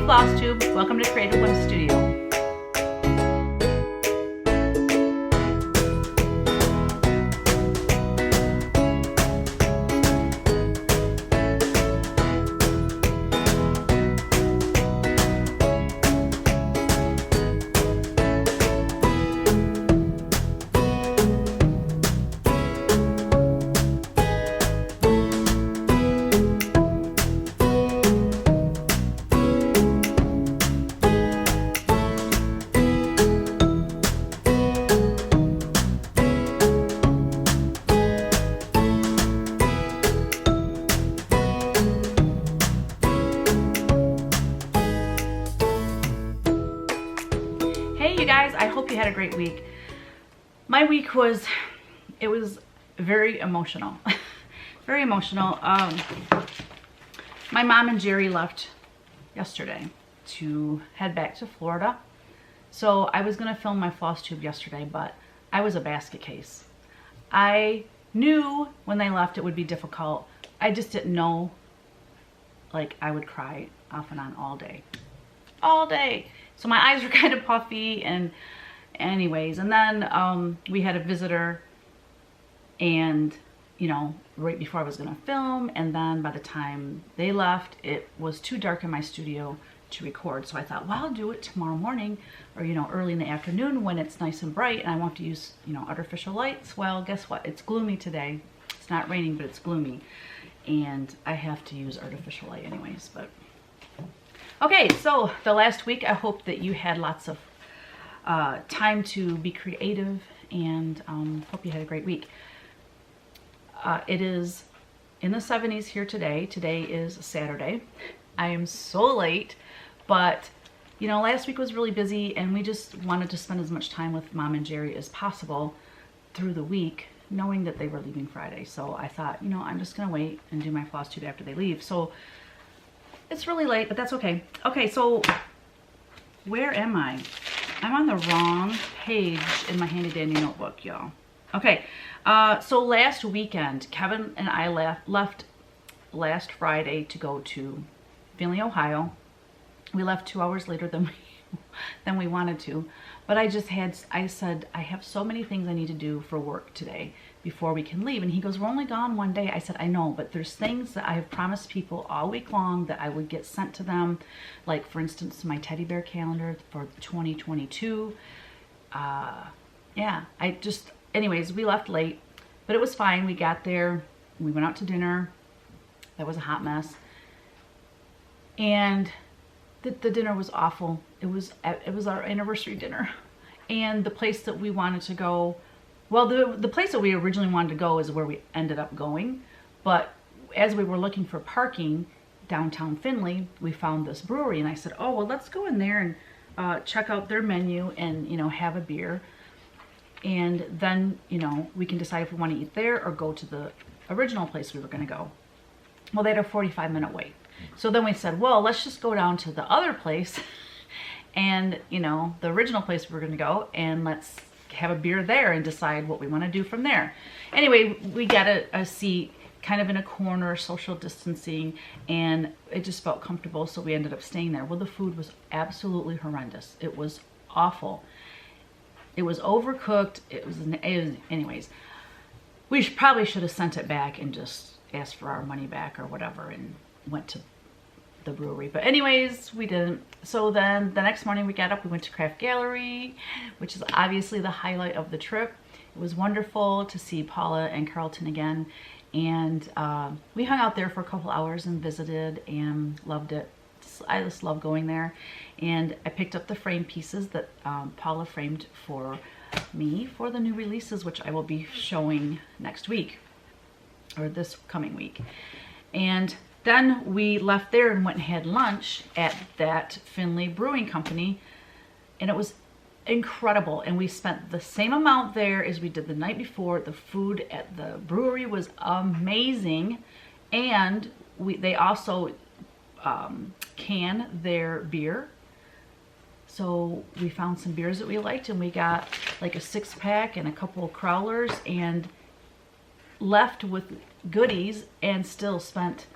FlOSSTUBE. Welcome to Creative Whims Studio. Hey you guys, I hope you had a great week. My week was very emotional. Very emotional. My mom and Jerry left yesterday to head back to Florida. So I was gonna film my FlOSSTUBE yesterday, but I was a basket case. I knew when they left it would be difficult. I just didn't know, like, I would cry off and on all day. All day. So my eyes were kind of puffy, and anyways, and then we had a visitor, and you know, right before I was gonna film, and then by the time they left, it was too dark in my studio to record. So I thought, well, I'll do it tomorrow morning, or you know, early in the afternoon when it's nice and bright and I want to use, you know, artificial lights. Well, guess what? It's gloomy today. It's not raining, but it's gloomy, and I have to use artificial light anyways. But okay, so the last week, I hope that you had lots of time to be creative, and hope you had a great week. It is in the 70s here today. Today is Saturday. I am so late, but you know, last week was really busy, and we just wanted to spend as much time with Mom and Jerry as possible through the week, knowing that they were leaving Friday. So I thought, you know, I'm just gonna wait and do my FlOSSTUBE after they leave. So it's really late, but that's okay. Okay, so where am I? I'm on the wrong page in my handy dandy notebook, y'all. Okay, so last weekend, Kevin and I left last Friday to go to Findlay, Ohio. We left 2 hours later than we wanted to, but I said, I have so many things I need to do for work today before we can leave. And he goes, we're only gone one day. I said, I know, but there's things that I have promised people all week long that I would get sent to them. Like, for instance, my teddy bear calendar for 2022. Yeah, anyways, we left late, but it was fine. We got there, we went out to dinner. That was a hot mess. And the dinner was awful. It was our anniversary dinner. And the place that we wanted to go, well, the place that we originally wanted to go is where we ended up going. But as we were looking for parking downtown Findlay, we found this brewery, and I said, oh, well, let's go in there and check out their menu and, you know, have a beer. And then, you know, we can decide if we want to eat there or go to the original place we were going to go. Well, they had a 45-minute wait. So then we said, well, let's just go down to the other place and, you know, the original place we were going to go, and let's have a beer there and decide what we want to do from there. Anyway, we got a seat kind of in a corner, social distancing, and it just felt comfortable, so we ended up staying there. Well, the food was absolutely horrendous. It was awful. It was overcooked. Anyways, we probably should have sent it back and just asked for our money back or whatever and went to the brewery. But anyways, we didn't. So then the next morning we got up, we went to Craft Gallery, which is obviously the highlight of the trip. It was wonderful to see Paula and Carlton again. And we hung out there for a couple hours and visited and loved it. I just love going there. And I picked up the frame pieces that Paula framed for me for the new releases, which I will be showing next week, or this coming week. And then we left there and went and had lunch at that Findlay Brewing Company, and it was incredible. And we spent the same amount there as we did the night before. The food at the brewery was amazing, and they also can their beer. So we found some beers that we liked, and we got like a 6-pack and a couple of crowlers, and left with goodies, and still spent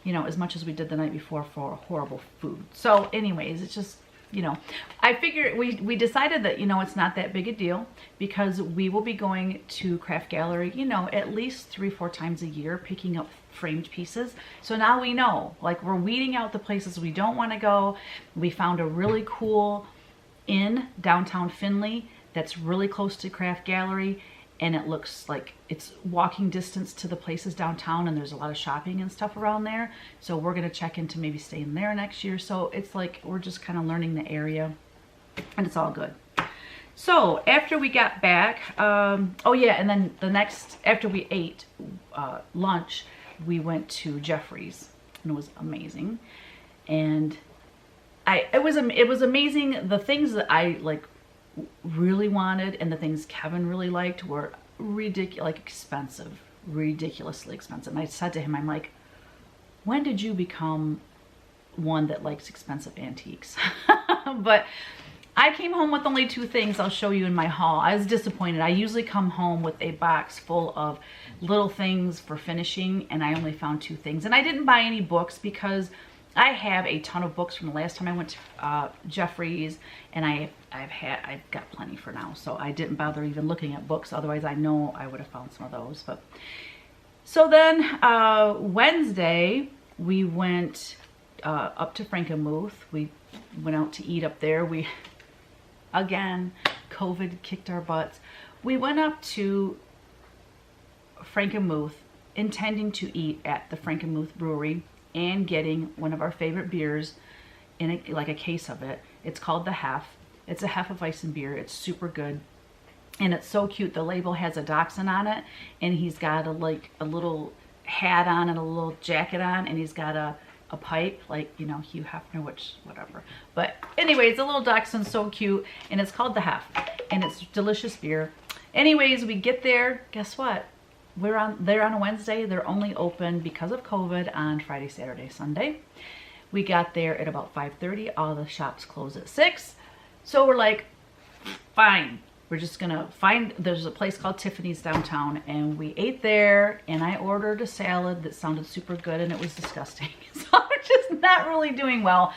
you know, as much as we did the night before for horrible food. So anyways, it's just, you know, I figured we decided that, you know, it's not that big a deal because we will be going to Craft Gallery, you know, at least 3-4 times a year, picking up framed pieces. So now we know, like, we're weeding out the places we don't want to go. We found a really cool inn downtown Findlay that's really close to Craft Gallery, and it looks like it's walking distance to the places downtown, and there's a lot of shopping and stuff around there. So we're gonna check into maybe staying there next year. So it's like we're just kind of learning the area, and it's all good. So after we got back, oh yeah, and then the next, after we ate lunch, we went to Jeffrey's, and it was amazing. And it was amazing. The things that I like really wanted and the things Kevin really liked were ridiculously expensive. And I said to him, I'm like, when did you become one that likes expensive antiques? But I came home with only 2 things. I'll show you in my haul. I was disappointed. I usually come home with a box full of little things for finishing, and I only found 2 things. And I didn't buy any books because I have a ton of books from the last time I went to Jeffrey's, and I've got plenty for now, so I didn't bother even looking at books. Otherwise, I know I would have found some of those. But so then Wednesday we went up to Frankenmuth. We went out to eat up there. We again, COVID kicked our butts. We went up to Frankenmuth intending to eat at the Frankenmuth Brewery and getting one of our favorite beers in like a case of it. It's called the Hef. It's a Hefeweizen beer. It's super good. And it's so cute. The label has a dachshund on it, and he's got a little hat on and a little jacket on, and he's got a pipe, like, you know, Hugh Hefner, which, whatever. But anyways, the little dachshund's so cute, and it's called the Hef, and it's delicious beer. Anyways, we get there. Guess what? They're on a Wednesday. They're only open because of COVID on Friday, Saturday, Sunday. We got there at about 5:30. All the shops close at 6. So we're like, fine. We're just gonna there's a place called Tiffany's downtown, and we ate there, and I ordered a salad that sounded super good, and it was disgusting. So I'm just not really doing well.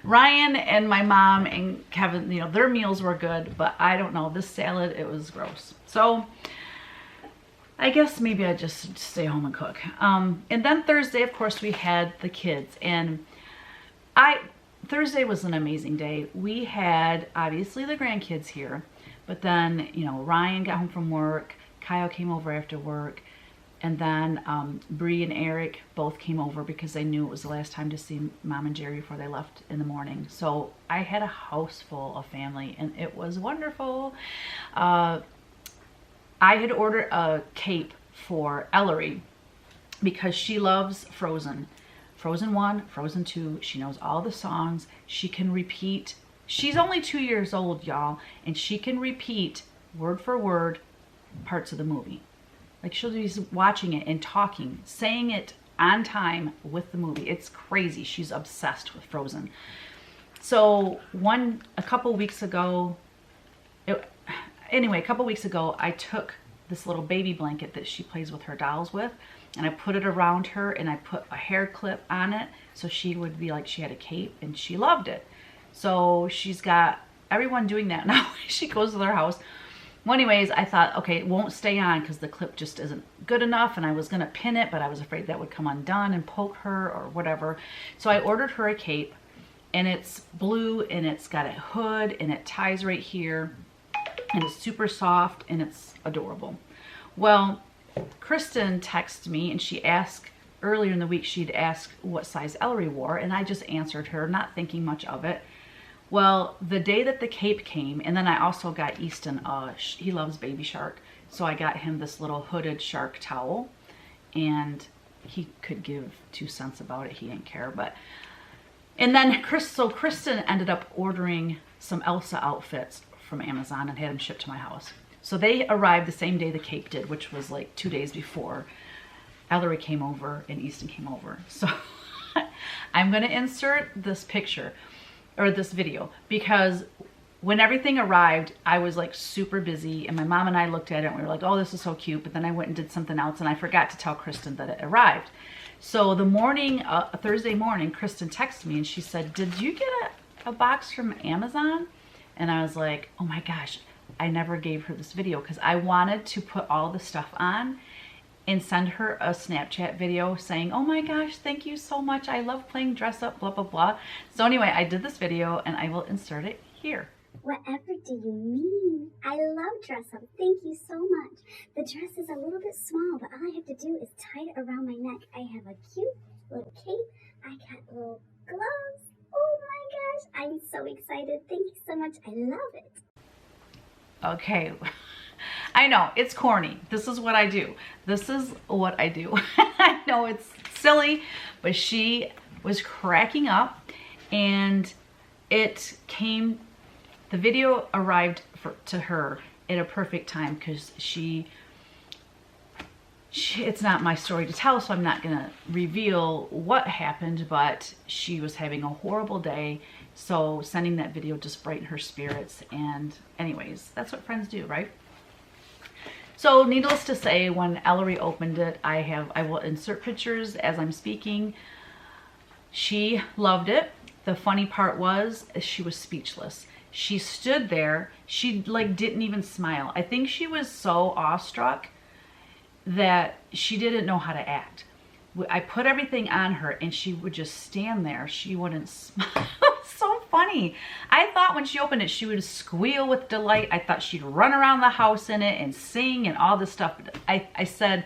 Ryan and my mom and Kevin, you know, their meals were good, but I don't know, this salad, it was gross. So I guess maybe I just stay home and cook. And then Thursday, of course, we had the kids, and Thursday was an amazing day. We had, obviously, the grandkids here, but then, you know, Ryan got home from work, Kyle came over after work, and then Bree and Eric both came over because they knew it was the last time to see Mom and Jerry before they left in the morning. So I had a house full of family, and it was wonderful. I had ordered a cape for Ellery because she loves Frozen. Frozen 1, Frozen 2, she knows all the songs. She can repeat. She's only 2 years old, y'all, and she can repeat word for word parts of the movie. Like, she'll be watching it and talking, saying it on time with the movie. It's crazy. She's obsessed with Frozen. So a couple weeks ago, I took this little baby blanket that she plays with her dolls with, and I put it around her, and I put a hair clip on it so she would be like she had a cape, and she loved it. So she's got everyone doing that now. She goes to their house. Well, anyways, I thought, okay, it won't stay on because the clip just isn't good enough, and I was gonna pin it, but I was afraid that would come undone and poke her or whatever. So I ordered her a cape, and it's blue, and it's got a hood, and it ties right here, and it's super soft, and it's adorable. Well, Kristen texted me, and she asked, earlier in the week, she'd asked what size Ellery wore, and I just answered her, not thinking much of it. Well, the day that the cape came, and then I also got Easton, he loves Baby Shark, so I got him this little hooded shark towel, and he could give 2 cents about it. He didn't care, but... And then Kristen ended up ordering some Elsa outfits from Amazon and had them shipped to my house. So they arrived the same day the cape did, which was like 2 days before. Ellery came over and Easton came over. So I'm going to insert this picture or this video because when everything arrived, I was like super busy, and my mom and I looked at it and we were like, oh, this is so cute. But then I went and did something else, and I forgot to tell Kristen that it arrived. So the morning, Thursday morning, Kristen texted me and she said, did you get a box from Amazon? And I was like, oh my gosh, I never gave her this video because I wanted to put all the stuff on and send her a Snapchat video saying, oh my gosh, thank you so much. I love playing dress up, blah, blah, blah. So anyway, I did this video and I will insert it here. Whatever do you mean? I love dress up. Thank you so much. The dress is a little bit small, but all I have to do is tie it around my neck. I have a cute little cape. I got little gloves. Oh my gosh, I'm so excited. Thank you so much. I love it. Okay, I know, it's corny. This is what I do. This is what I do. I know it's silly, but she was cracking up, and it came, the video arrived to her at a perfect time because it's not my story to tell, so I'm not gonna reveal what happened, but she was having a horrible day, so sending that video just brightened her spirits. And anyways, that's what friends do, right? So needless to say, when Ellery opened it, I will insert pictures as I'm speaking. She loved it. The funny part was she was speechless. She stood there, she like didn't even smile. I think she was so awestruck that she didn't know how to act. I put everything on her and she would just stand there. She wouldn't smile. So funny. I thought when she opened it, she would squeal with delight. I thought she'd run around the house in it and sing and all this stuff. But I said,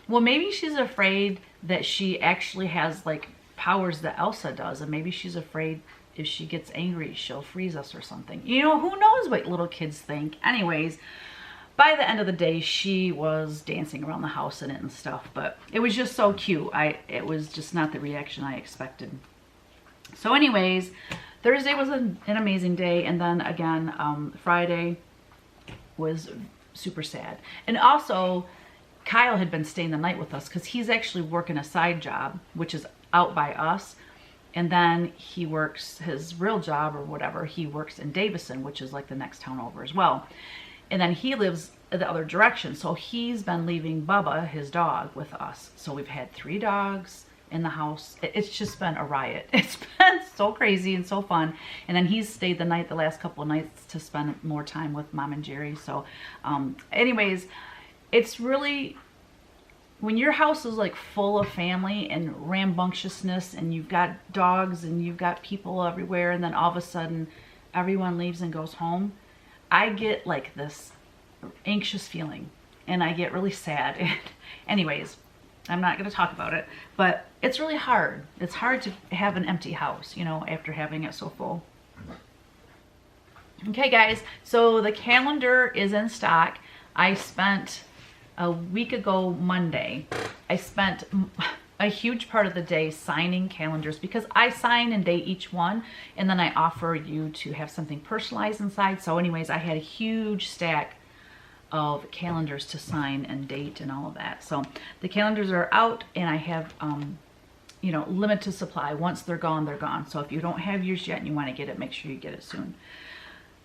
well, maybe she's afraid that she actually has like powers that Elsa does. And maybe she's afraid if she gets angry, she'll freeze us or something. You know, who knows what little kids think. Anyways, by the end of the day, she was dancing around the house in it and stuff, but it was just so cute. It was just not the reaction I expected. So anyways, Thursday was an amazing day, and then again, Friday was super sad. And also, Kyle had been staying the night with us because he's actually working a side job, which is out by us. And then he works his real job or whatever. He works in Davison, which is like the next town over as well. And then he lives the other direction. So he's been leaving Bubba, his dog, with us. So we've had 3 dogs in the house. It's just been a riot. It's been so crazy and so fun. And then he's stayed the night, the last couple of nights, to spend more time with Mom and Jerry. So anyways, it's really, when your house is like full of family and rambunctiousness and you've got dogs and you've got people everywhere, and then all of a sudden everyone leaves and goes home, I get like this anxious feeling and I get really sad. And anyways, I'm not going to talk about it, but it's really hard. It's hard to have an empty house, you know, after having it so full. Okay guys, so the calendar is in stock. I spent a week ago Monday, I spent a huge part of the day signing calendars because I sign and date each one, and then I offer you to have something personalized inside. So anyways, I had a huge stack of calendars to sign and date and all of that. So the calendars are out, and I have you know, limited supply. Once they're gone, they're gone. So if you don't have yours yet and you want to get it, make sure you get it soon.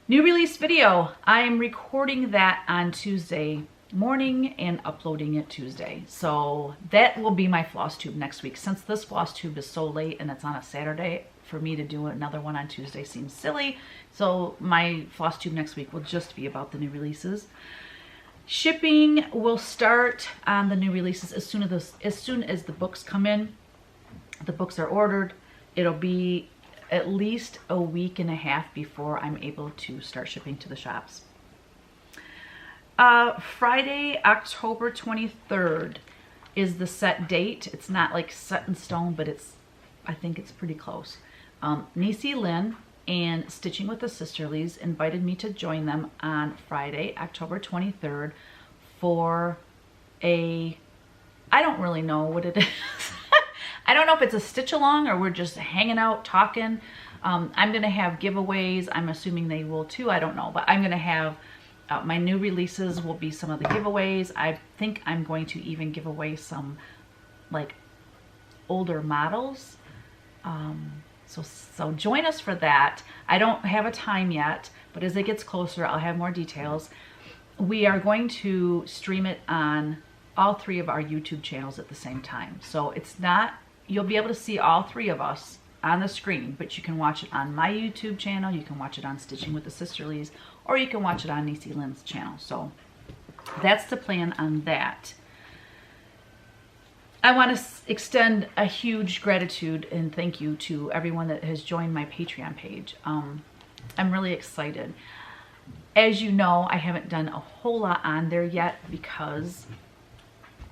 New release video. I am recording that on Tuesday morning and uploading it Tuesday. So that will be my floss tube next week. Since this floss tube is so late and it's on a Saturday, for me to do another one on Tuesday seems silly. So my floss tube next week will just be about the new releases. Shipping will start on the new releases as soon as the books come in. The books are ordered. It'll be at least a week and a half before I'm able to start shipping to the shops. Friday, October 23rd is the set date. It's not like set in stone, but I think it's pretty close. Niecie Lynn and Stitching with the Sisterlies invited me to join them on Friday, October 23rd for I don't really know what it is. I don't know if it's a stitch along or we're just hanging out talking. I'm gonna have giveaways. I'm assuming they will too. I don't know, but I'm gonna have my new releases will be some of the giveaways. I think I'm going to even give away some like older models. So join us for that. I don't have a time yet, but as it gets closer, I'll have more details. We are going to stream it on all 3 of our YouTube channels at the same time. So it's not, you'll be able to see all 3 of us on the screen, but you can watch it on my YouTube channel, you can watch it on Stitching with the Sisterlies, or you can watch it on Niecie Lynn's channel. So that's the plan on that. I want to extend a huge gratitude and thank you to everyone that has joined my Patreon page. I'm really excited. As you know, I haven't done a whole lot on there yet because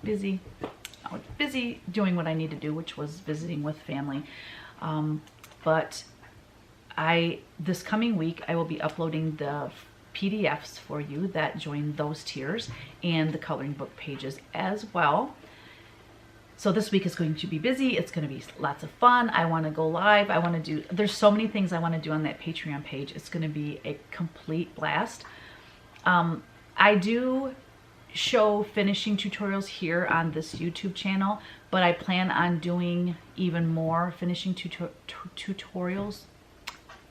busy doing what I need to do, which was visiting with family. But this coming week, I will be uploading the PDFs for you that join those tiers and the coloring book pages as well. So this week is going to be busy. It's going to be lots of fun. I want to go live. There's so many things I want to do on that Patreon page. It's going to be a complete blast. I do show finishing tutorials here on this YouTube channel, but I plan on doing even more finishing tutorials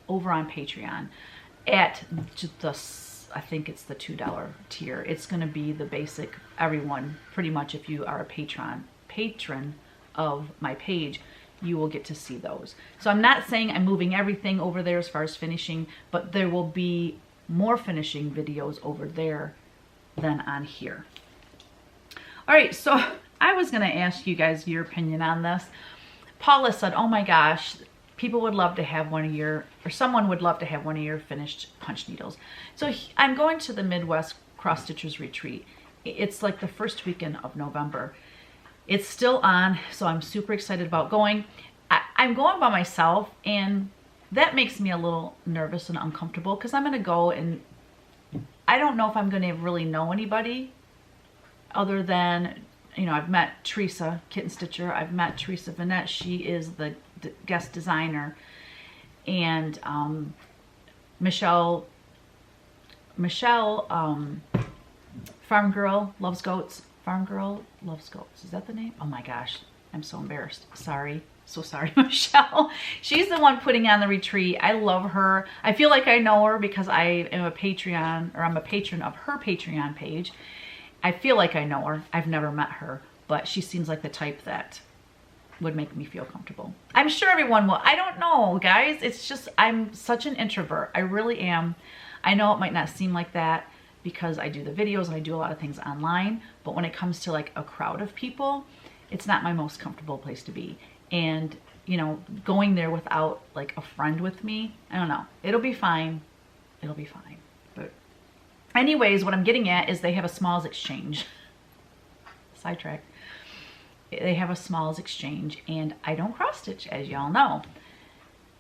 over on Patreon at I think it's the $2 tier. It's going to be the basic, everyone, pretty much, if you are a patron of my page, you will get to see those. So I'm not saying I'm moving everything over there as far as finishing, but there will be more finishing videos over there than on here. All right, so I was gonna ask you guys your opinion on this. Paula said, oh my gosh, people would love to have someone would love to have one of your finished punch needles. So I'm going to the Midwest Cross Stitchers Retreat. It's like the first weekend of November. It's still on, so I'm super excited about going. I'm going by myself, and that makes me a little nervous and uncomfortable because I'm gonna go and I don't know if I'm gonna really know anybody other than, you know, I've met Teresa Kitten Stitcher, I've met Teresa Vanette, she is the guest designer, and Michelle, Farm Girl Loves Goats. Farm Girl Loves Goats. Is that the name? Oh my gosh, I'm so embarrassed. Sorry. So sorry, Michelle. She's the one putting on the retreat. I love her. I feel like I know her because I am a Patreon, or I'm a patron of her Patreon page. I feel like I know her. I've never met her, but she seems like the type that would make me feel comfortable. I'm sure everyone will. I don't know, guys. It's just, I'm such an introvert. I really am. I know it might not seem like that because I do the videos and I do a lot of things online, but when it comes to like a crowd of people, it's not my most comfortable place to be. And, you know, going there without like a friend with me, I don't know. It'll be fine. It'll be fine. But anyways, what I'm getting at is they have a smalls exchange. Sidetrack. They have a smalls exchange, and I don't cross stitch, as y'all know.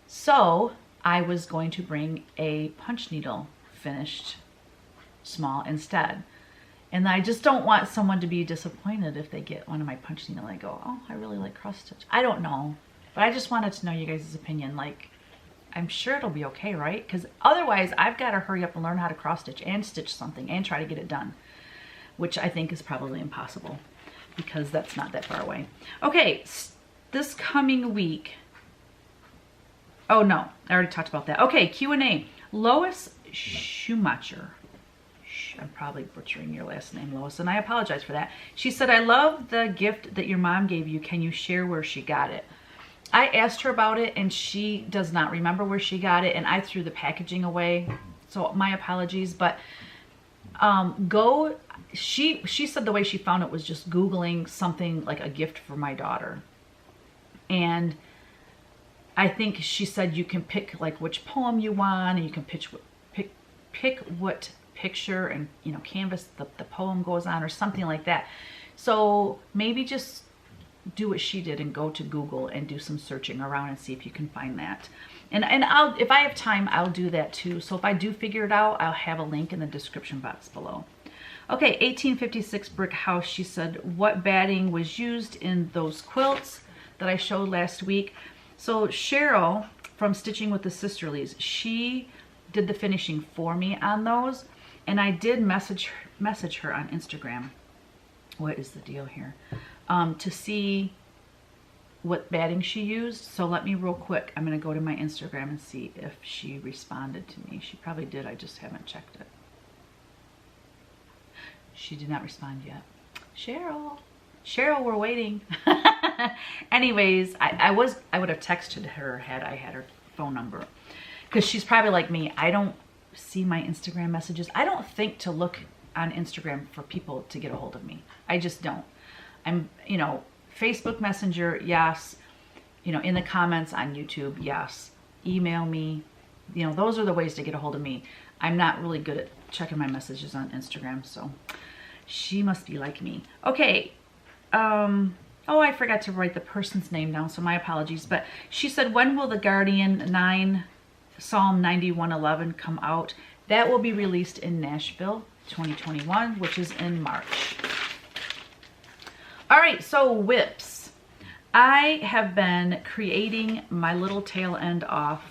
So I was going to bring a punch needle finished small instead. And I just don't want someone to be disappointed if they get one of my punch needle and I go, oh, I really like cross stitch. I don't know, but I just wanted to know you guys' opinion. Like, I'm sure it'll be okay, right? Because otherwise I've got to hurry up and learn how to cross stitch and stitch something and try to get it done, which I think is probably impossible because that's not that far away. Okay, this coming week. Oh no, I already talked about that. Okay, Q&A. Lois Schumacher. I'm probably butchering your last name, Lois, and I apologize for that. She said, I love the gift that your mom gave you. Can you share where she got it? I asked her about it, and she does not remember where she got it, and I threw the packaging away, so my apologies. But she said the way she found it was just Googling something like a gift for my daughter. And I think she said you can pick like which poem you want, and you can pick what picture and, you know, canvas the poem goes on or something like that. So maybe just do what she did and go to Google and do some searching around and see if you can find that. And if I have time, I'll do that too. So if I do figure it out, I'll have a link in the description box below. Okay, 1856 Brick House, she said, what batting was used in those quilts that I showed last week? So Cheryl from Stitching with the Sisterlies, she did the finishing for me on those. And I did message her on Instagram. What is the deal here? To see what batting she used. So let me real quick, I'm gonna go to my Instagram and see if she responded to me. She probably did, I just haven't checked it. She did not respond yet. Cheryl, we're waiting. Anyways, I would have texted her had I had her phone number, because she's probably like me. I don't see my Instagram messages. I don't think to look on Instagram for people to get a hold of me. I just don't. I'm, you know, Facebook Messenger, yes. You know, in the comments on YouTube, yes. Email me. You know, those are the ways to get a hold of me. I'm not really good at checking my messages on Instagram, so she must be like me. Okay. Oh, I forgot to write the person's name down, so my apologies. But she said, when will the Guardian 9 Psalm 91:11 come out? That will be released in Nashville 2021, which is in March. All right, so whips. I have been creating my little tail end off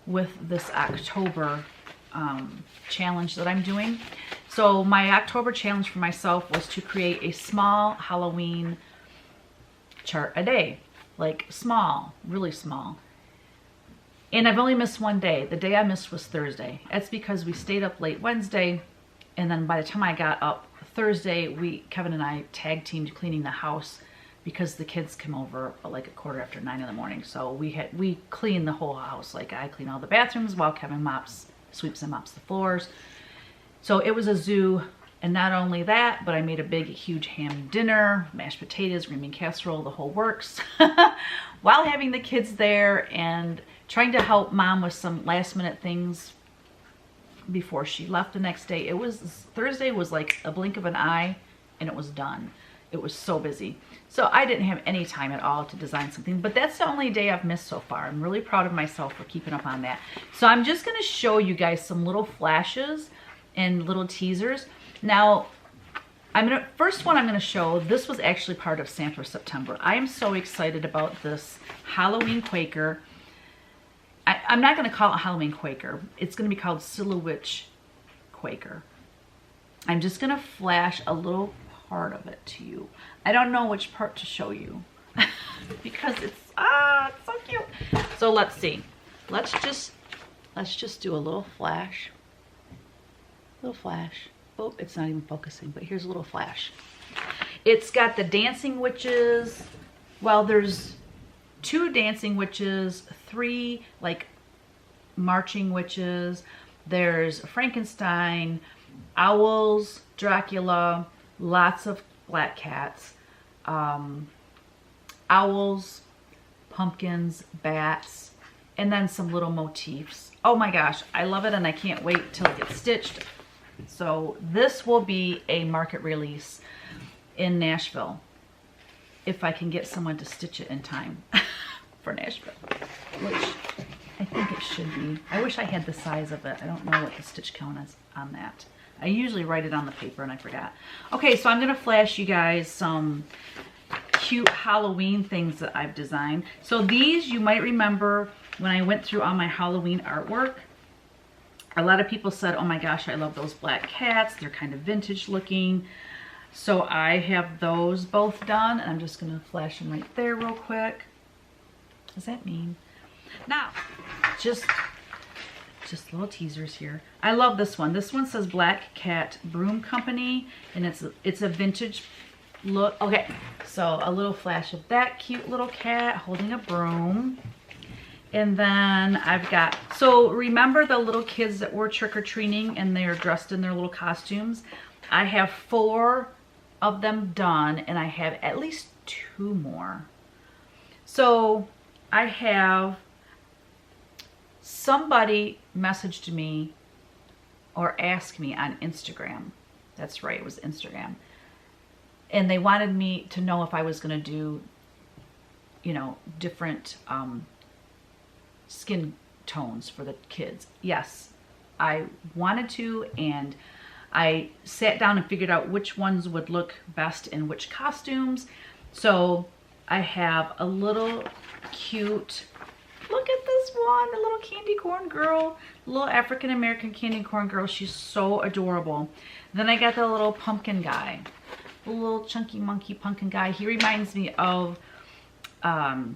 with this October challenge that I'm doing. So my October challenge for myself was to create a small Halloween chart a day. Like small, really small. And I've only missed one day. The day I missed was Thursday. That's because we stayed up late Wednesday, and then by the time I got up Thursday, Kevin and I tag teamed cleaning the house because the kids come over like 9:15 in the morning. So we clean the whole house. Like I clean all the bathrooms while Kevin sweeps and mops the floors. So it was a zoo. And not only that, but I made a big, huge ham dinner, mashed potatoes, green bean casserole, the whole works, while having the kids there and trying to help Mom with some last minute things before she left the next day. Thursday was like a blink of an eye and it was done. It was so busy. So I didn't have any time at all to design something, but that's the only day I've missed so far. I'm really proud of myself for keeping up on that. So I'm just gonna show you guys some little flashes and little teasers. Now, first one I'm gonna show, this was actually part of Sampler September. I am so excited about this Halloween Quaker. I'm not gonna call it Halloween Quaker. It's gonna be called Silhouette Quaker. I'm just gonna flash a little part of it to you. I don't know which part to show you because it's so cute. So let's see. Let's just do a little flash. Oh, it's not even focusing, but here's a little flash. It's got the dancing witches. Well, there's 2 dancing witches, 3 like marching witches. There's Frankenstein, owls, Dracula, lots of black cats, owls, pumpkins, bats, and then some little motifs. Oh my gosh, I love it and I can't wait till it gets stitched. So this will be a market release in Nashville if I can get someone to stitch it in time for Nashville, which I think it should be. I wish I had the size of it. I don't know what the stitch count is on that. I usually write it on the paper and I forgot. Okay, so I'm gonna flash you guys some cute Halloween things that I've designed. So these, you might remember when I went through all my Halloween artwork, a lot of people said, oh my gosh, I love those black cats. They're kind of vintage looking. So I have those both done, and I'm just gonna flash them right there real quick. What does that mean? Now, just little teasers here. I love this one. This one says Black Cat Broom Company, and it's a vintage look. Okay, so a little flash of that cute little cat holding a broom. And then I've got, so remember the little kids that were trick-or-treating and they're dressed in their little costumes? I have 4 of them done and I have at least 2 more. So I have somebody messaged me or asked me on Instagram. That's right, it was Instagram. And they wanted me to know if I was gonna do, you know, different, skin tones for the kids. Yes, I wanted to, and I sat down and figured out which ones would look best in which costumes. So I have a little cute, look at this one, a little candy corn girl, little African American candy corn girl. She's so adorable. Then I got the little pumpkin guy, a little chunky monkey pumpkin guy. He reminds me of oh,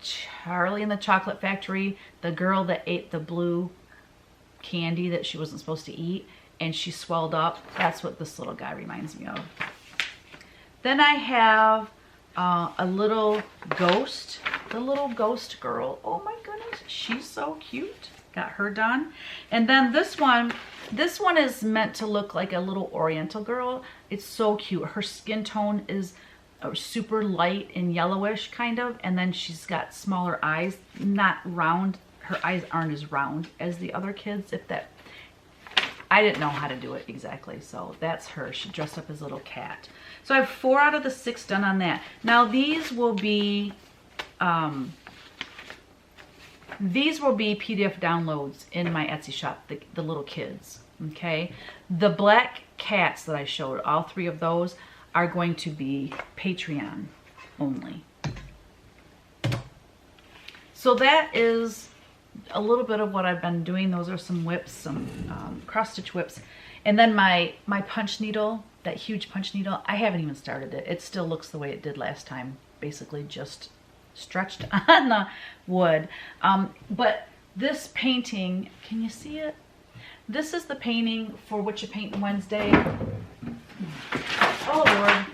Charlie and the Chocolate Factory, the girl that ate the blue candy that she wasn't supposed to eat and she swelled up. That's what this little guy reminds me of. Then I have a little ghost, the little ghost girl. Oh my goodness, she's so cute. Got her done. And then this one is meant to look like a little oriental girl. It's so cute. Her skin tone is super light and yellowish kind of, and then she's got smaller eyes, not round. Her eyes aren't as round as the other kids. If that, I didn't know how to do it exactly, so that's her. She dressed up as a little cat. So I have 4 out of the 6 done on that. Now these will be PDF downloads in my Etsy shop, the little kids, okay? The black cats that I showed, all 3 of those are going to be Patreon only. So that is a little bit of what I've been doing. Those are some whips, some cross stitch whips. And then my punch needle, that huge punch needle, I haven't even started it. It still looks the way it did last time, basically just stretched on the wood. But this painting, can you see it? This is the painting for What You Paint Wednesday. Oh Lord.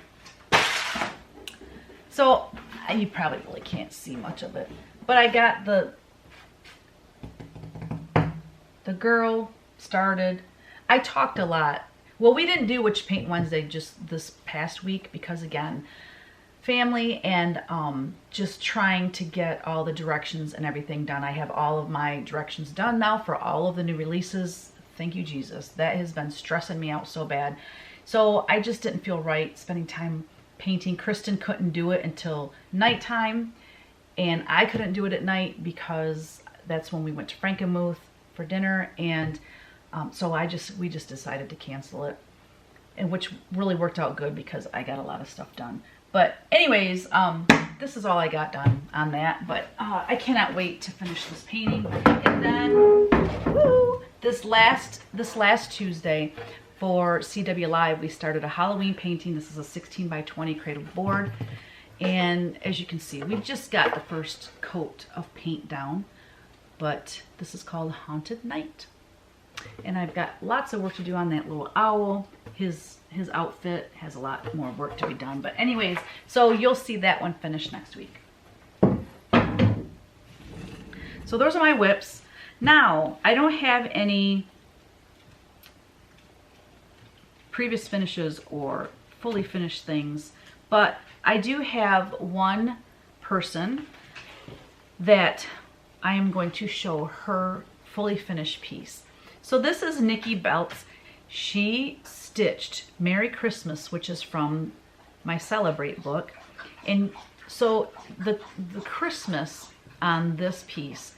So you probably really can't see much of it, but I got the girl started. I talked a lot. Well, we didn't do What You Paint Wednesday just this past week because, again, family and just trying to get all the directions and everything done. I have all of my directions done now for all of the new releases. Thank you, Jesus. That has been stressing me out so bad. So I just didn't feel right spending time painting. Kristen couldn't do it until nighttime, and I couldn't do it at night because that's when we went to Frankenmuth for dinner, and so we just decided to cancel it, and which really worked out good because I got a lot of stuff done. But anyways, this is all I got done on that, but I cannot wait to finish this painting. And then woo, this last Tuesday for CW Live, we started a Halloween painting. This is a 16 by 20 cradle board, and as you can see, we just got the first coat of paint down, but this is called Haunted Night. And I've got lots of work to do on that little owl. His outfit has a lot more work to be done. But anyways, so you'll see that one finished next week. So those are my whips. Now, I don't have any previous finishes or fully finished things, but I do have one person that I am going to show her fully finished piece. So this is Nikki Belts. She stitched Merry Christmas, which is from my Celebrate book. And so the Christmas on this piece,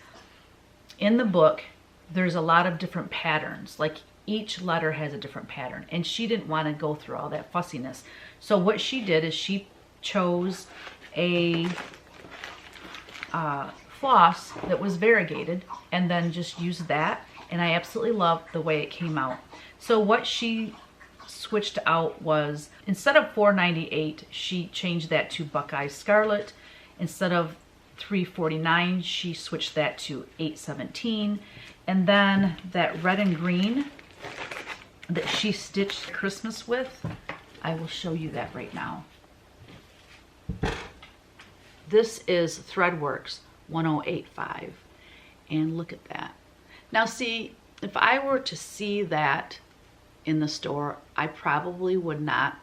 in the book, there's a lot of different patterns. Like each letter has a different pattern, and she didn't want to go through all that fussiness. So what she did is she chose a floss that was variegated and then just used that, and I absolutely loved the way it came out. So what she switched out was, instead of $4.98, she changed that to Buckeye Scarlet. Instead of $3.49, she switched that to $8.17. And then that red and green that she stitched Christmas with, I will show you that right now. This is Threadworks 1085, and look at that. Now see, if I were to see that in the store, I probably would not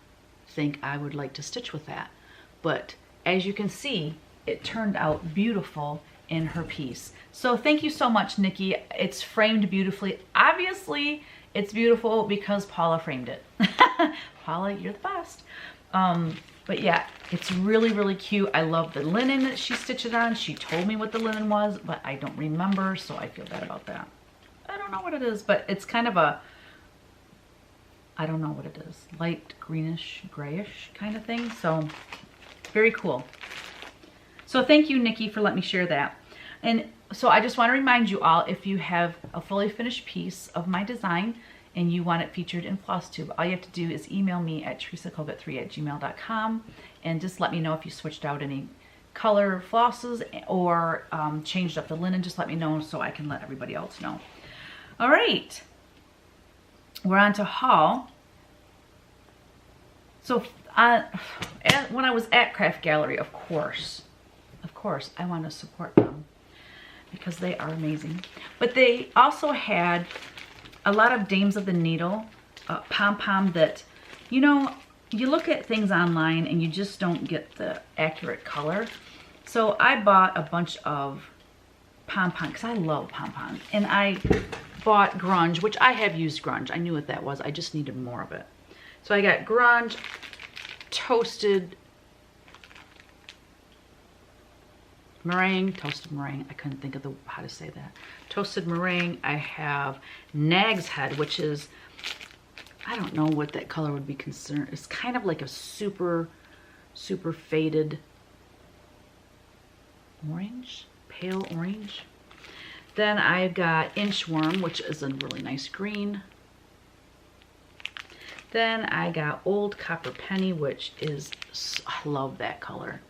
think I would like to stitch with that. But as you can see, it turned out beautiful in her piece. So thank you so much, Nikki. It's framed beautifully. Obviously, it's beautiful because Paula framed it. Paula, you're the best. But yeah, it's really, really cute. I love the linen that she stitched it on. She told me what the linen was, but I don't remember, so I feel bad about that. I don't know what it is, but it's kind of a, I don't know what it is, light greenish, grayish kind of thing. So very cool. So thank you, Nikki, for letting me share that. And so I just want to remind you all, if you have a fully finished piece of my design and you want it featured in FlOSSTUBE, all you have to do is email me at teresakogut3@gmail.com and just let me know if you switched out any color flosses or changed up the linen. Just let me know so I can let everybody else know. All right, we're on to haul. So when I was at Craft Gallery, of course, I want to support them because they are amazing. But they also had a lot of Dames of the Needle pom-pom that, you know, you look at things online and you just don't get the accurate color. So I bought a bunch of pom-pom because I love pom-pom. And I bought grunge, which I have used grunge. I knew what that was. I just needed more of it. So I got grunge, toasted meringue, I couldn't think of how to say that. Toasted meringue. I have Nag's Head, which is, I don't know what that color would be concerned. It's kind of like a super faded orange, pale orange. Then I've got Inchworm, which is a really nice green. Then I got Old Copper Penny, which is, I love that color.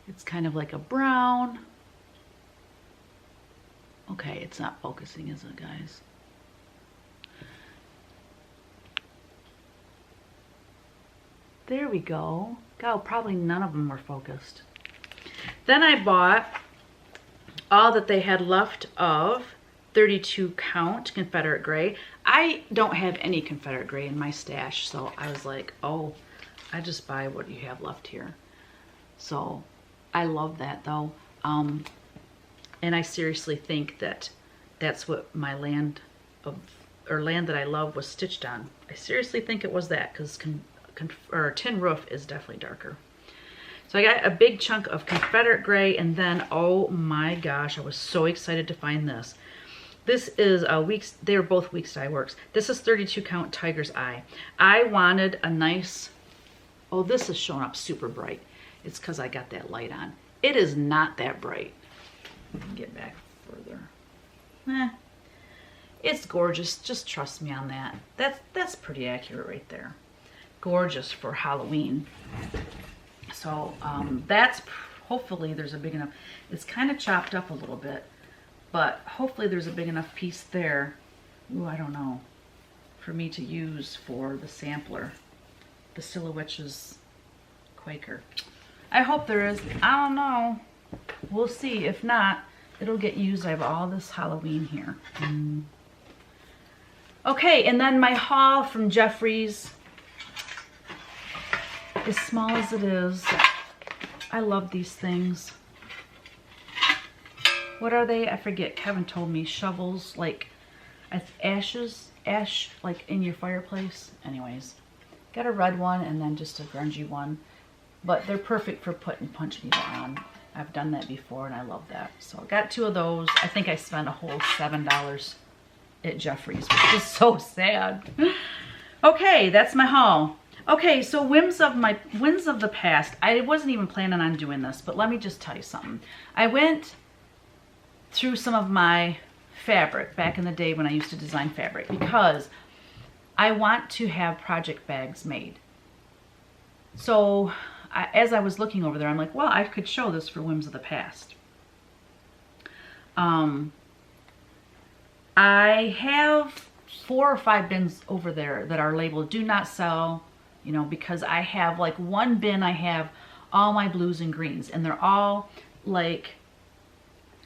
It's kind of like a brown. Okay, it's not focusing, is it, guys? There we go. God, probably none of them were focused. Then I bought all that they had left of 32 count Confederate gray. I don't have any Confederate gray in my stash, so I was like, oh, I just buy what you have left here. So I love that though. And I seriously think that that's what my land that I love was stitched on. I seriously think it was that, because tin roof is definitely darker. So I got a big chunk of Confederate gray, and then, oh my gosh, I was so excited to find this. This is they're both Weeks Dye Works. This is 32 count Tiger's Eye. I wanted a nice, oh, this is showing up super bright. It's because I got that light on. It is not that bright. Get back further. It's gorgeous. Just trust me on that. That's pretty accurate right there. Gorgeous for Halloween. So that's, hopefully there's a big enough, it's kind of chopped up a little bit, but hopefully there's a big enough piece there. Ooh, I don't know, for me to use for the sampler, the Silhouettes Quaker. I hope there is. I don't know. We'll see. If not, it'll get used. I have all this Halloween here. Okay, and then my haul from Jeffrey's. As small as it is, I love these things. What are they? I forget. Kevin told me shovels, like ash like in your fireplace. Anyways, got a red one and then just a grungy one, but they're perfect for putting punch needle on. I've done that before and I love that. So I got 2 of those. I think I spent a whole $7 at Jeffrey's, which is so sad. Okay, that's my haul. Okay, so whims of the past. I wasn't even planning on doing this, but let me just tell you something. I went through some of my fabric back in the day when I used to design fabric, because I want to have project bags made. So as I was looking over there, I'm like, well, I could show this for whims of the past. I have 4 or 5 bins over there that are labeled do not sell, you know, because I have like one bin, I have all my blues and greens, and they're all like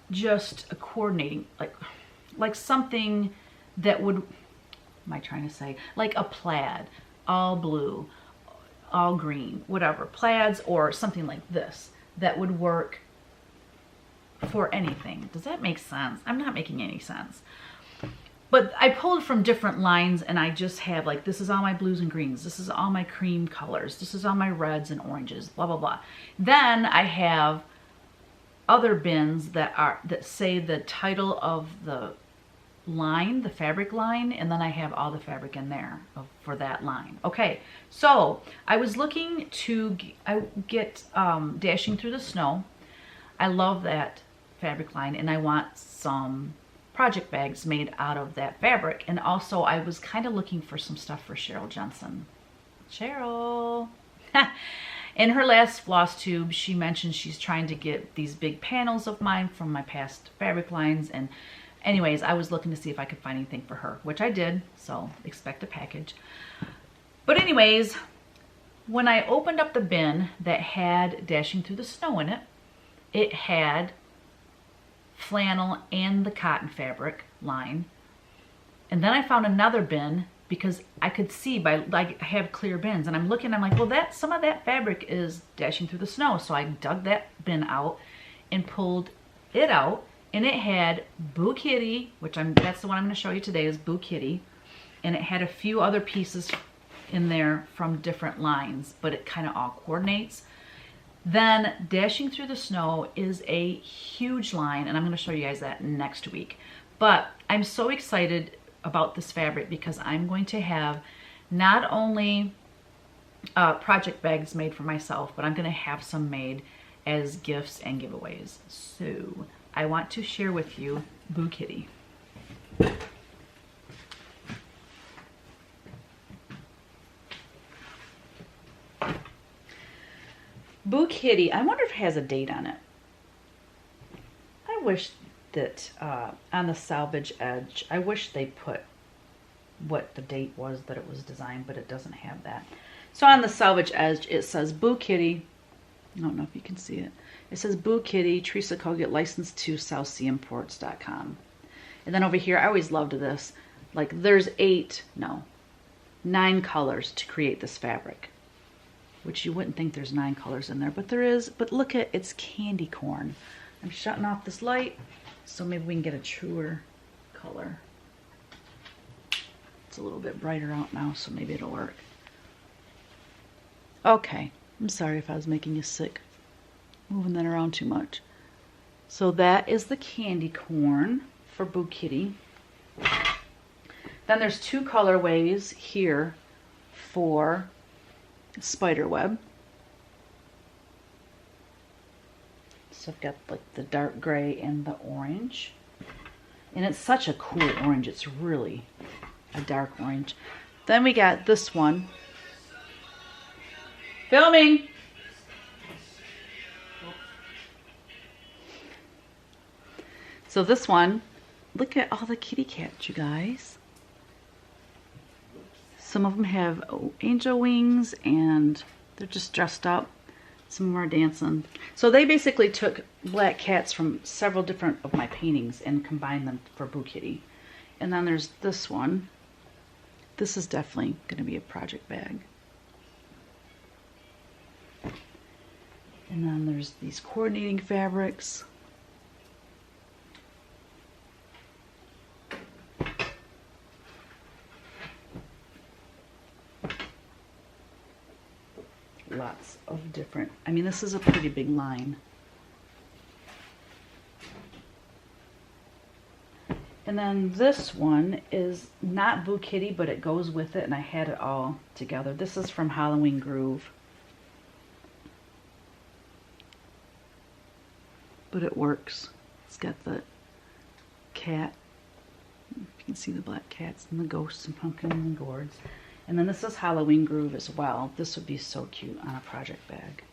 just a coordinating, like something that would, what am I trying to say? Like a plaid, all blue, all green, whatever, plaids or something like this that would work for anything. Does that make sense? I'm not making any sense. But I pulled from different lines, and I just have like, this is all my blues and greens. This is all my cream colors. This is all my reds and oranges, blah, blah, blah. Then I have other bins that say the title of the line, the fabric line, and then I have all the fabric in there for that line. Okay, so I was looking to get Dashing Through the Snow. I love that fabric line, and I want some project bags made out of that fabric. And also I was kind of looking for some stuff for Cheryl Jensen. Cheryl! In her last floss tube, she mentioned she's trying to get these big panels of mine from my past fabric lines. And anyways, I was looking to see if I could find anything for her, which I did, so expect a package. But anyways, when I opened up the bin that had Dashing Through the Snow in it, it had flannel and the cotton fabric line. And then I found another bin because I could see by, like, I have clear bins, and I'm looking, I'm like, well, that some of that fabric is Dashing Through the Snow. So I dug that bin out and pulled it out, and it had Boo Kitty, which that's the one I'm going to show you today, is Boo Kitty, and it had a few other pieces in there from different lines, but it kind of all coordinates. Then Dashing Through the Snow is a huge line, and I'm going to show you guys that next week. But I'm so excited about this fabric because I'm going to have not only project bags made for myself, but I'm going to have some made as gifts and giveaways. So I want to share with you Boo Kitty. Boo Kitty, I wonder if it has a date on it. I wish that on the salvage edge, I wish they put what the date was that it was designed, but it doesn't have that. So on the salvage edge, it says Boo Kitty. I don't know if you can see it. It says Boo Kitty, Teresa Kogut, licensed to SouthSeaImports.com. And then over here, I always loved this. Like, there's 9 colors to create this fabric, which you wouldn't think there's 9 colors in there, but there is. But look at, it's candy corn. I'm shutting off this light so maybe we can get a truer color. It's a little bit brighter out now, so maybe it'll work. Okay, I'm sorry if I was making you sick, moving that around too much. So that is the candy corn for Boo Kitty. Then there's 2 colorways here for spider web. So I've got like the dark gray and the orange, and it's such a cool orange. It's really a dark orange. Then we got this one. Filming. So this one, look at all the kitty cats, you guys. Some of them have angel wings and they're just dressed up. Some of them are dancing. So they basically took black cats from several different of my paintings and combined them for Boo Kitty. And then there's this one. This is definitely going to be a project bag. And then there's these coordinating fabrics. Lots of different, I mean, this is a pretty big line. And then this one is not Boo Kitty, but it goes with it, and I had it all together. This is from Halloween Groove. But it works. It's got the cat. You can see the black cats and the ghosts and pumpkins and gourds. And then this is Halloween Groove as well. This would be so cute on a project bag.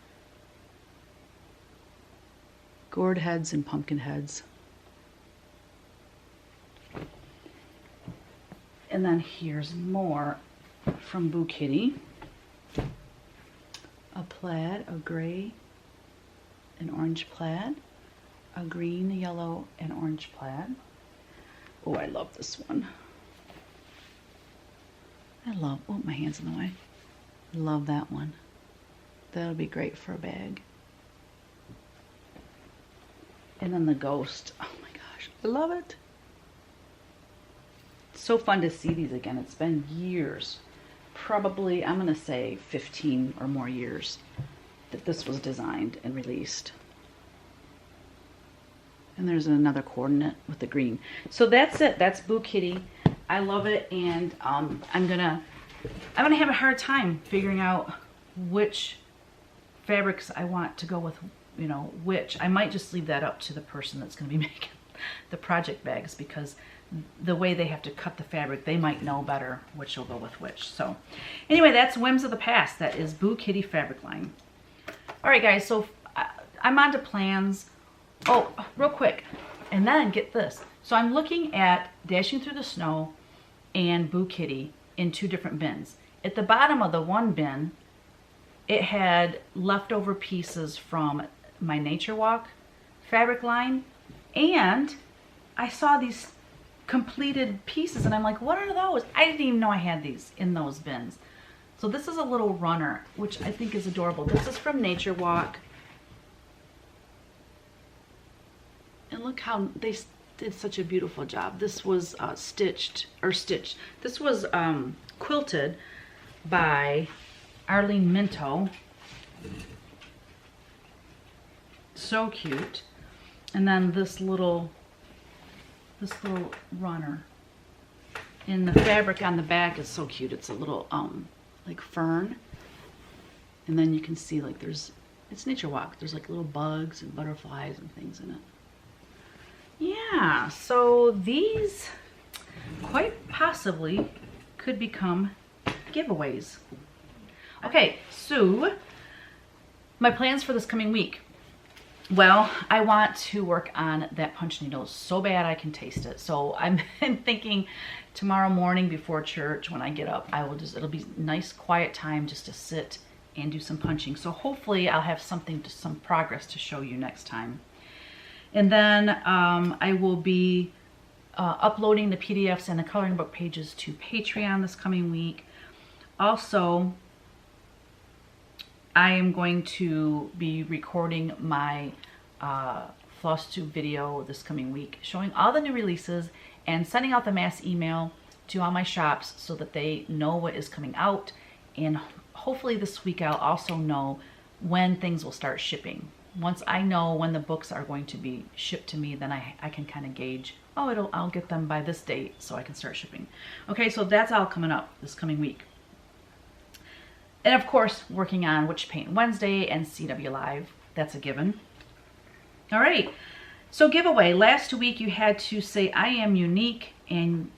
Gourd heads and pumpkin heads. And then here's more from Boo Kitty. A plaid, a gray, an orange plaid, a green, yellow, and orange plaid. Oh, I love this one. Oh, my hand's in the way. I love that one. That'll be great for a bag. And then the ghost. Oh my gosh, I love it. It's so fun to see these again. It's been years. Probably, I'm going to say 15 or more years that this was designed and released. And there's another coordinate with the green. So that's it. That's Boo Kitty. I love it, and I'm gonna have a hard time figuring out which fabrics I want to go with, you know, which. I might just leave that up to the person that's gonna be making the project bags, because the way they have to cut the fabric, they might know better which will go with which. So anyway, that's Whims of the Past. That is Boo Kitty fabric line. All right, guys, so I'm on to plans. Oh, real quick, and then get this. So I'm looking at Dashing Through the Snow and Boo Kitty in 2 different bins. At the bottom of the one bin, it had leftover pieces from my Nature Walk fabric line, and I saw these completed pieces, and I'm like, what are those? I didn't even know I had these in those bins. So this is a little runner, which I think is adorable. This is from Nature Walk. And look how they did such a beautiful job. This was stitched. This was quilted by Arlene Minto. So cute. And then this little runner. And the fabric on the back is so cute. It's a little like fern. And then you can see like it's Nature Walk. There's like little bugs and butterflies and things in it. Yeah, so these quite possibly could become giveaways. Okay, so my plans for this coming week. Well, I want to work on that punch needle so bad I can taste it. So I'm thinking tomorrow morning before church when I get up, it'll be nice quiet time just to sit and do some punching. So hopefully I'll have some progress to show you next time. And then I will be uploading the PDFs and the coloring book pages to Patreon this coming week. Also, I am going to be recording my FlOSSTUBE video this coming week, showing all the new releases and sending out the mass email to all my shops so that they know what is coming out. And hopefully this week I'll also know when things will start shipping. Once I know when the books are going to be shipped to me, then I can kind of gauge, oh, I'll get them by this date so I can start shipping. Okay, so that's all coming up this coming week. And of course, working on Witch Paint Wednesday and CW Live. That's a given. All right, so giveaway. Last week you had to say, I am unique, and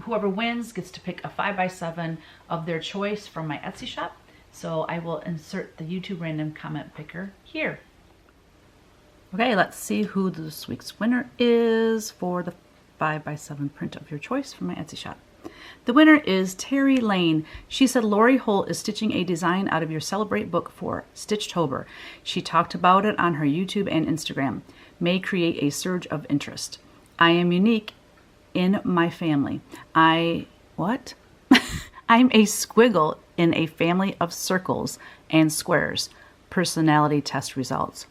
whoever wins gets to pick a 5x7 of their choice from my Etsy shop. So I will insert the YouTube random comment picker here. Okay, let's see who this week's winner is for the 5x7 print of your choice from my Etsy shop. The winner is Terry Lane. She said Lori Holt is stitching a design out of your Celebrate book for Stitchtober. She talked about it on her YouTube and Instagram. May create a surge of interest. I am unique in my family. What? I'm a squiggle in a family of circles and squares. Personality test results.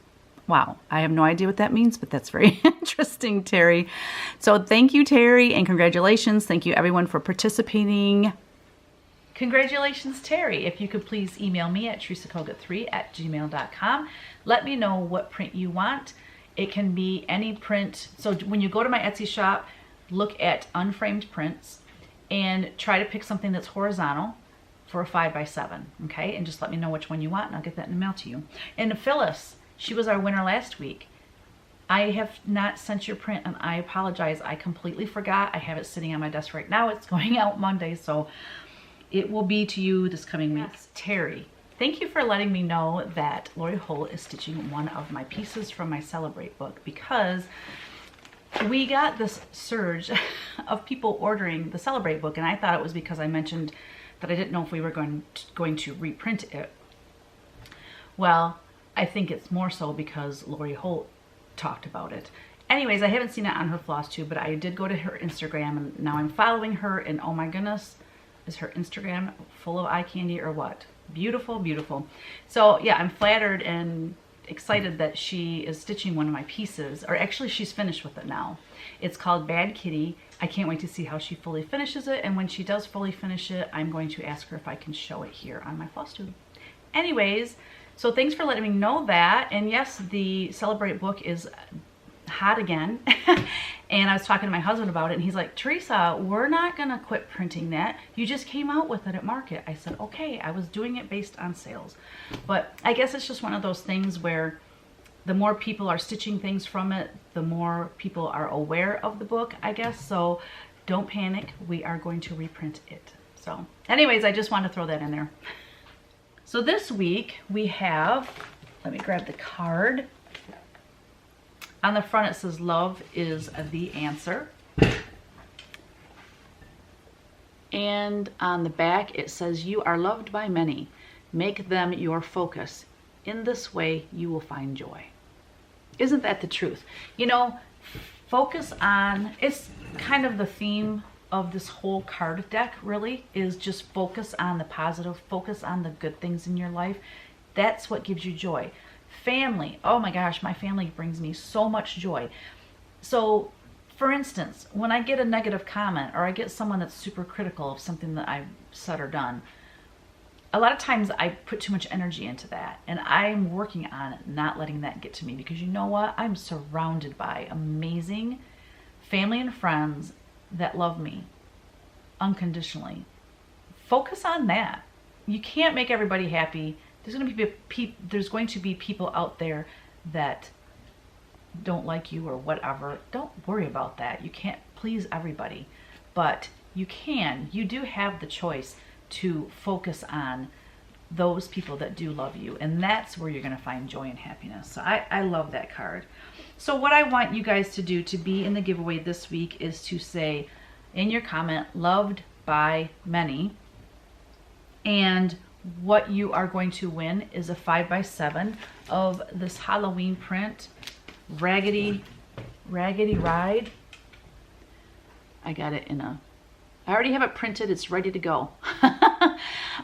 Wow, I have no idea what that means, but that's very interesting, Terry. So thank you, Terry, and congratulations. Thank you, everyone, for participating. Congratulations, Terry. If you could please email me at teresakoga3@gmail.com. Let me know what print you want. It can be any print. So when you go to my Etsy shop, look at unframed prints and try to pick something that's horizontal for a 5x7, okay? And just let me know which one you want, and I'll get that in the mail to you. And Phyllis, she was our winner last week. I have not sent your print, and I apologize. I completely forgot. I have it sitting on my desk right now. It's going out Monday, so it will be to you this coming week. Yes. Terry, thank you for letting me know that Lori Holt is stitching one of my pieces from my Celebrate book, because we got this surge of people ordering the Celebrate book, and I thought it was because I mentioned that I didn't know if we were going to reprint it. Well, I think it's more so because Lori Holt talked about it. Anyways, I haven't seen it on her FlOSSTUBE, but I did go to her Instagram, and now I'm following her, and oh my goodness, is her Instagram full of eye candy or what? Beautiful, beautiful. So yeah, I'm flattered and excited that she is stitching one of my pieces, or actually she's finished with it now. It's called Bad Kitty. I can't wait to see how she fully finishes it, and when she does fully finish it, I'm going to ask her if I can show it here on my FlOSSTUBE. Anyways, so thanks for letting me know that. And yes, the Celebrate book is hot again. And I was talking to my husband about it, and he's like, Teresa, we're not gonna quit printing that. You just came out with it at market. I said, okay, I was doing it based on sales. But I guess it's just one of those things where the more people are stitching things from it, the more people are aware of the book, I guess. So don't panic. We are going to reprint it. So anyways, I just wanted to throw that in there. So this week we have, let me grab the card. On the front it says, love is the answer. And on the back it says, you are loved by many. Make them your focus. In this way, you will find joy. Isn't that the truth? You know, focus on, it's kind of the theme of this whole card deck, really, is just focus on the positive, focus on the good things in your life. That's what gives you joy. Family, oh my gosh, my family brings me so much joy. So, for instance, when I get a negative comment or I get someone that's super critical of something that I've said or done, a lot of times I put too much energy into that, and I'm working on not letting that get to me, because you know what? I'm surrounded by amazing family and friends that love me unconditionally. Focus on that. You can't make everybody happy. There's going to be people out there that don't like you or whatever. Don't worry about that. You can't please everybody, but you do have the choice to focus on those people that do love you, and that's where you're going to find joy and happiness. So I love that card. So what I want you guys to do to be in the giveaway this week is to say in your comment, loved by many, and what you are going to win is a 5x7 of this Halloween print, Raggedy Ride. I got it I already have it printed. It's ready to go.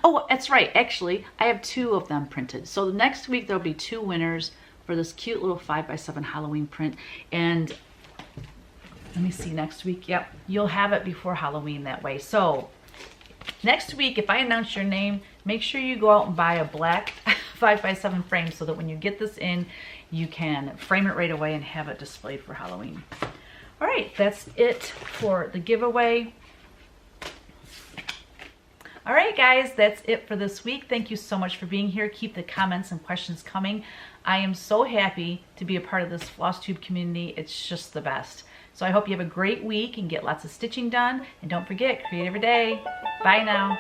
Oh, that's right. Actually, I have 2 of them printed. So next week, there'll be 2 winners for this cute little 5x7 Halloween print. And let me see, next week. Yep, you'll have it before Halloween that way. So next week, if I announce your name, make sure you go out and buy a black 5x7 frame so that when you get this in, you can frame it right away and have it displayed for Halloween. All right, that's it for the giveaway. All right, guys, that's it for this week. Thank you so much for being here. Keep the comments and questions coming. I am so happy to be a part of this FlOSSTUBE community. It's just the best. So I hope you have a great week and get lots of stitching done. And don't forget, create every day. Bye now.